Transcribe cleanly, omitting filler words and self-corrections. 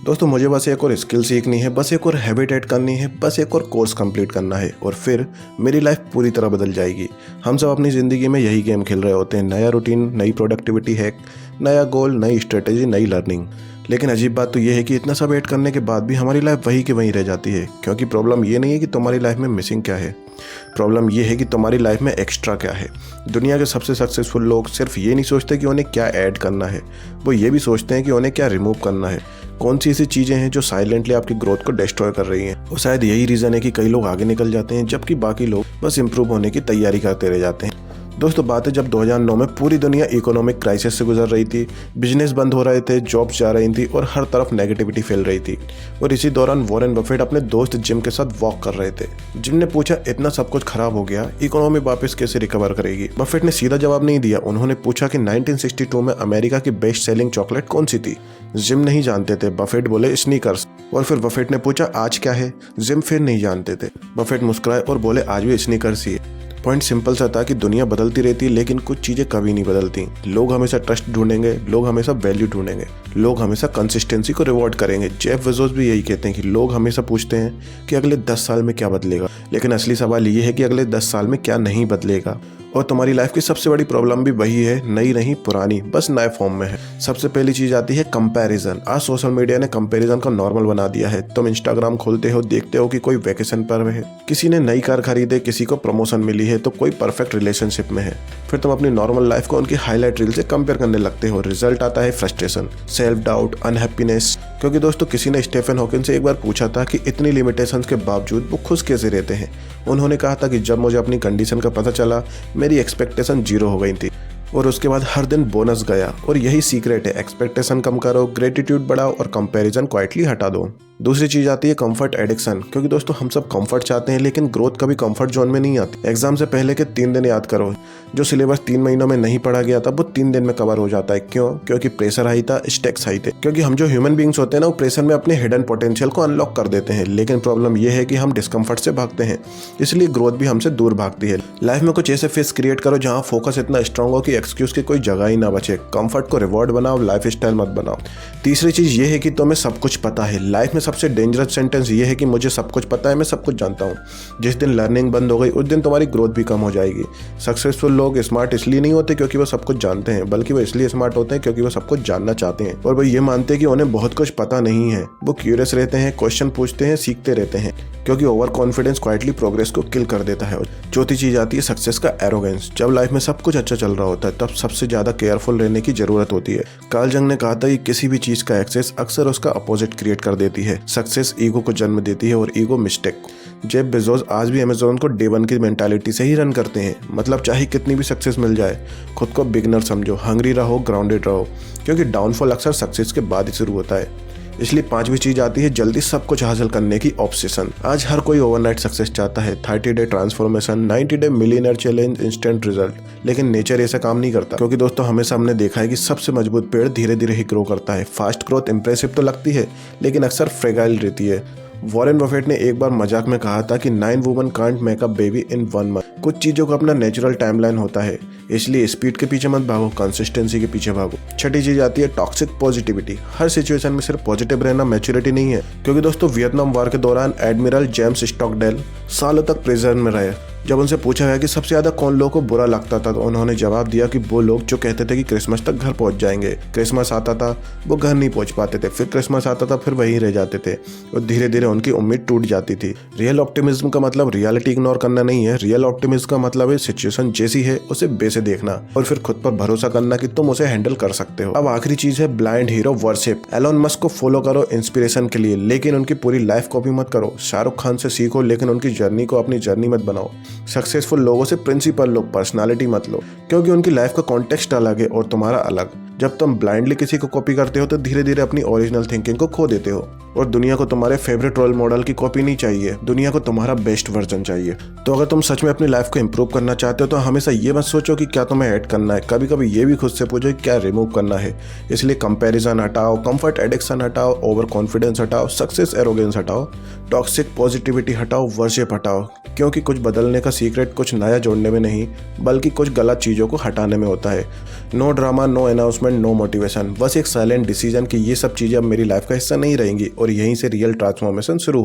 दोस्तों मुझे बस एक और स्किल सीखनी है, बस एक और हैबिट ऐड करनी है, बस एक और कोर्स कंप्लीट करना है और फिर मेरी लाइफ पूरी तरह बदल जाएगी। हम सब अपनी ज़िंदगी में यही गेम खेल रहे होते हैं, नया रूटीन, नई प्रोडक्टिविटी हैक, नया गोल, नई स्ट्रेटेजी, नई लर्निंग। लेकिन अजीब बात तो ये है कि इतना सब ऐड करने के बाद भी हमारी लाइफ वही की वहीं रह जाती है। क्योंकि प्रॉब्लम ये नहीं है कि तुम्हारी लाइफ में मिसिंग क्या है, प्रॉब्लम ये है कि तुम्हारी लाइफ में एक्स्ट्रा क्या है। दुनिया के सबसे सक्सेसफुल लोग सिर्फ ये नहीं सोचते कि उन्हें क्या ऐड करना है, वो ये भी सोचते हैं कि उन्हें क्या रिमूव करना है। कौन सी ऐसी चीज़ें हैं जो साइलेंटली आपकी ग्रोथ को डिस्ट्रॉय कर रही हैं। और शायद यही रीज़न है कि कई लोग आगे निकल जाते हैं जबकि बाकी लोग बस इंप्रूव होने की तैयारी करते रह जाते हैं। दोस्तों बात है जब 2009 में पूरी दुनिया इकोनॉमिक क्राइसिस से गुजर रही थी, बिजनेस बंद हो रहे थे, जॉब्स जा रही थी और हर तरफ नेगेटिविटी फैल रही थी। और इसी दौरान वॉरेन बफेट अपने दोस्त जिम के साथ वॉक कर रहे थे। जिम ने पूछा, इतना सब कुछ खराब हो गया, इकोनॉमी वापस कैसे रिकवर करेगी? बफेट ने सीधा जवाब नहीं दिया। उन्होंने पूछा कि 1962 में अमेरिका की बेस्ट सेलिंग चॉकलेट कौन सी थी? जिम नहीं जानते थे। बफेट बोले स्नीकर्स। और फिर बफेट ने पूछा, आज क्या है? जिम फिर नहीं जानते थे। बफेट मुस्कुराए और बोले, आज भी स्नीकर्स ही है। पॉइंट सिंपल सा था कि दुनिया बदलती रहती है लेकिन कुछ चीज़ें कभी नहीं बदलती। लोग हमेशा ट्रस्ट ढूंढेंगे, लोग हमेशा वैल्यू ढूंढेंगे, लोग हमेशा कंसिस्टेंसी को रिवॉर्ड करेंगे। जेफ बेजोस भी यही कहते हैं कि लोग हमेशा पूछते हैं कि अगले 10 साल में क्या बदलेगा, लेकिन असली सवाल ये है कि अगले 10 साल में क्या नहीं बदलेगा। और तुम्हारी लाइफ की सबसे बड़ी प्रॉब्लम भी वही है, नई नहीं पुरानी, बस नए फॉर्म में है। सबसे पहली चीज़ आती है कंपैरिजन। आज सोशल मीडिया ने कंपैरिजन को नॉर्मल बना दिया है। तुम इंस्टाग्राम खोलते हो, देखते हो कि कोई वैकेशन पर है, किसी ने नई कार खरीदे, किसी को प्रमोशन मिली है, तो कोई परफेक्ट रिलेशनशिप में है। फिर तुम अपनी नॉर्मल लाइफ को उनकी हाईलाइट रील से कंपेयर करने लगते हो। रिजल्ट आता है फ्रस्ट्रेशन, सेल्फ डाउट, अनहैप्पीनेस। क्योंकि दोस्तों किसी ने स्टीफन हॉकिंस से एक बार पूछा था कि इतनी लिमिटेशंस के बावजूद वो खुश कैसे रहते हैं। उन्होंने कहा था कि जब मुझे अपनी कंडीशन का पता चला, मेरी एक्सपेक्टेशन 0 हो गई थी और उसके बाद हर दिन बोनस गया। और यही सीक्रेट है, एक्सपेक्टेशन कम करो, ग्रेटिट्यूड बढ़ाओ और कंपैरिजन क्वाइटली हटा दो। दूसरी चीज़ आती है कंफर्ट एडिक्शन। क्योंकि दोस्तों हम सब कंफर्ट चाहते हैं लेकिन ग्रोथ कभी कंफर्ट जोन में नहीं आती। एग्जाम से पहले के 3 दिन याद करो, जो सिलेबस 3 महीनों में नहीं पढ़ा गया था वो 3 दिन में कवर हो जाता है। क्यों? क्योंकि प्रेशर हाई था, स्टेक्स हाई थे। क्योंकि हम जो ह्यूमन बींग्स होते हैं ना, वो प्रेशर में अपने हिडन पोटेंशियल को अनलॉक कर देते हैं। लेकिन प्रॉब्लम ये है कि हम डिस्कम्फर्ट से भागते हैं, इसलिए ग्रोथ भी हमसे दूर भागती है। लाइफ में कुछ ऐसे फेस क्रिएट करो जहाँ फोकस इतना स्ट्रांग हो कि एक्सक्यूज की कोई जगह ही ना बचे। कंफर्ट को रिवॉर्ड बनाओ, लाइफ स्टाइल मत बनाओ। तीसरी चीज़ ये है कि तुम्हें सब कुछ पता है। लाइफ में सबसे डेंजरस सेंटेंस ये है कि मुझे सब कुछ पता है, मैं सब कुछ जानता हूँ। जिस दिन लर्निंग बंद हो गई उस दिन तुम्हारी ग्रोथ भी कम हो जाएगी। सक्सेसफुल लोग स्मार्ट इसलिए नहीं होते क्योंकि वो सब कुछ जानते हैं, बल्कि वो इसलिए स्मार्ट होते हैं क्योंकि वो सब कुछ जानना चाहते हैं। और वो ये मानते हैं कि उन्हें बहुत कुछ पता नहीं है। वो क्यूरियस रहते हैं, क्वेश्चन पूछते हैं, सीखते रहते हैं। क्योंकि ओवर कॉन्फिडेंस क्वाइटली प्रोग्रेस को किल कर देता है। चौथी चीज आती है सक्सेस का एरोगेंस। जब लाइफ में सब कुछ अच्छा चल रहा होता है तब सबसे ज्यादा केयरफुल रहने की जरूरत होती है। कार्ल जंग ने कहा था कि किसी भी चीज का एक्सेस अक्सर उसका अपोजिट क्रिएट कर देती है। सक्सेस ईगो को जन्म देती है और ईगो मिस्टेक को। जेफ बेजोस आज भी अमेज़न को डे 1 की मेंटालिटी से ही रन करते हैं। मतलब चाहे कितनी भी सक्सेस मिल जाए, खुद को बिगनर समझो, हंग्री रहो, ग्राउंडेड रहो। क्योंकि डाउनफॉल अक्सर सक्सेस के बाद ही शुरू होता है। इसलिए 5वीं चीज आती है जल्दी सब कुछ हासिल करने की ऑब्सेशन। आज हर कोई ओवरनाइट सक्सेस चाहता है, 30 day transformation, 90 day millionaire challenge, instant result. लेकिन नेचर ऐसा काम नहीं करता। क्योंकि दोस्तों हमेशा हमने देखा है कि सबसे मजबूत पेड़ धीरे धीरे ही ग्रो करता है। फास्ट ग्रोथ इंप्रेसिव तो लगती है लेकिन अक्सर फ्रेगाइल रहती है। वॉरेन बफेट ने एक बार मजाक में कहा था कि 9 woman can't make a baby in 1 month. कुछ चीज़ों का अपना नेचुरल टाइमलाइन होता है, इसलिए स्पीड के पीछे मत भागो, कंसिस्टेंसी के पीछे भागो। छठी चीज आती है टॉक्सिक पॉजिटिविटी। हर सिचुएशन में सिर्फ पॉजिटिव रहना मैच्योरिटी नहीं है। क्योंकि दोस्तों वियतनाम वॉर के दौरान एडमिरल जेम्स स्टॉकडेल सालों तक प्रिजन में रहे। जब उनसे पूछा गया कि सबसे ज्यादा कौन लोगों को बुरा लगता था तो उन्होंने जवाब दिया कि वो लोग जो कहते थे कि क्रिसमस तक घर पहुंच जाएंगे। क्रिसमस आता था, वो घर नहीं पहुंच पाते थे, फिर क्रिसमस आता था, फिर वहीं रह जाते थे और धीरे धीरे उनकी उम्मीद टूट जाती थी। रियल ऑप्टिमिज्म का मतलब रियलिटी इग्नोर करना नहीं है। रियल ऑप्टिमिज्म का मतलब है सिचुएशन जैसी है उसे वैसे देखना और फिर खुद पर भरोसा करना कि तुम उसे हैंडल कर सकते हो। अब आखिरी चीज है blind hero worship. Elon Musk को फॉलो करो इंस्पिरेशन के लिए, लेकिन उनकी पूरी लाइफ कॉपी मत करो। शाहरुख खान से सीखो लेकिन उनकी जर्नी को अपनी जर्नी मत बनाओ। सक्सेसफुल लोगों से प्रिंसिपल लो, पर्सनालिटी मत लो। क्योंकि उनकी लाइफ का कॉन्टेक्स्ट अलग है और तुम्हारा अलग। जब तुम ब्लाइंडली किसी को कॉपी करते हो तो धीरे धीरे अपनी ओरिजिनल थिंकिंग को खो देते हो। और दुनिया को तुम्हारे फेवरेट रोल मॉडल की कॉपी नहीं चाहिए, दुनिया को तुम्हारा बेस्ट वर्जन चाहिए। तो अगर तुम सच में अपनी लाइफ को इंप्रूव करना चाहते हो तो हमेशा ये मत सोचो कि क्या तुम्हें ऐड करना है। कभी कभी ये भी खुद से पूछो कि क्या रिमूव करना है। इसलिए कंपैरिजन हटाओ, कंफर्ट एडिक्शन हटाओ, ओवर कॉन्फिडेंस हटाओ, सक्सेस एरोगेंस हटाओ, टॉक्सिक पॉजिटिविटी हटाओ, वर्शिप हटाओ। क्योंकि कुछ बदलने का सीक्रेट कुछ नया जोड़ने में नहीं बल्कि कुछ गलत चीज़ों को हटाने में होता है। No drama, no announcement, no motivation, बस एक साइलेंट डिसीजन कि ये सब चीज़ें अब मेरी लाइफ का हिस्सा नहीं रहेंगी और यहीं से रियल ट्रांसफॉर्मेशन शुरू हो